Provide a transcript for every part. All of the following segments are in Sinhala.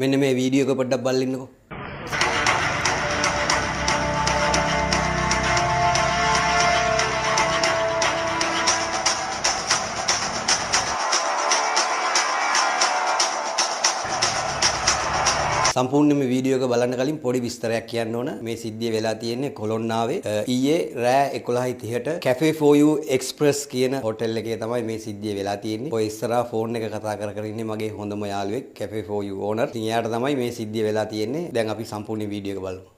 මෙන්න මේ වීඩියෝ එක පොඩ්ඩක් බලලා ඉන්නකෝ. සම්පූර්ණ මේ වීඩියෝ එක බලන්න කලින් පොඩි විස්තරයක් කියන්න ඕන. මේ සිද්ධිය වෙලා තියෙන්නේ කොළොන්නාවේ ඊයේ රෑ 11:30ට Cafe for You Express කියන හෝටල් එකේ තමයි මේ සිද්ධිය වෙලා තියෙන්නේ. ඔය ඉස්සරහා ෆෝන් එක කතා කර කර ඉන්නේ මගේ හොඳම යාළුවෙක් Cafe for You owner. ඉතින් එයාට තමයි මේ සිද්ධිය වෙලා තියෙන්නේ. දැන් අපි සම්පූර්ණ වීඩියෝ එක බලමු.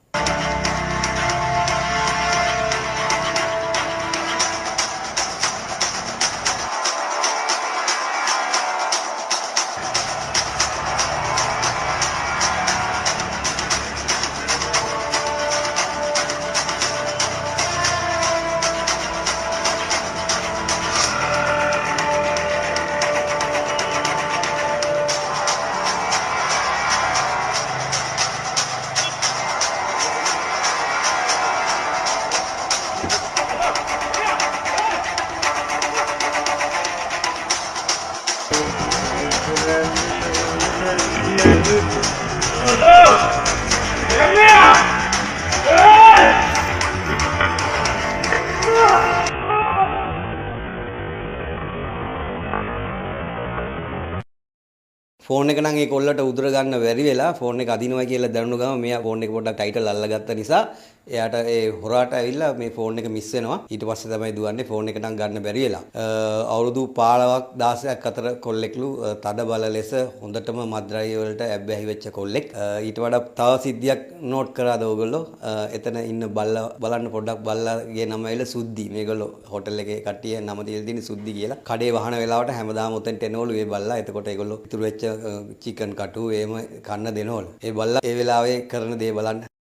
ෆෝන් එක නම් ඒ කොල්ලට උදුර ගන්න බැරි වෙලා ෆෝන් එක අදිනවා කියලා දැනුණු ගම මෙයා ෆෝන් එක පොඩ්ඩක් ටයිටල් අල්ලගත්ත නිසා එයාට ඒ හොරාට ඇවිල්ලා මේ ෆෝන් එක මිස් වෙනවා. ඊට පස්සේ තමයි දුවන්නේ ෆෝන් එක නම් ගන්න බැරි වෙලා. අවුරුදු 15ක් 16ක් අතර කොල්ලෙක්ලු තද බල ලෙස හොඳටම මත්ද්‍රව්‍ය වලට ඇබ්බැහි වෙච්ච කොල්ලෙක්. ඊට වඩා තව සිද්ධියක් නෝට් කරාද ඔයගොල්ලෝ? එතන ඉන්න බල්ලා බලන්න පොඩ්ඩක් බල්ලාගේ නම ඇවිල්ලා සුද්දි. මේගොල්ලෝ හෝටල් එකේ කට්ටිය නම තියලා තියෙන්නේ සුද්දි කියලා. කඩේ වහන වෙලාවට හැමදාම උතෙන්ට එනවලු ඒ බල්ලා. එතකොට ඒගොල්ලෝ ඉතුරු වෙච්ච චිකන් කටු එහෙම කන්න දෙනවලු. ඒ බල්ලා ඒ වෙලාවේ කරන දේ බලන්න.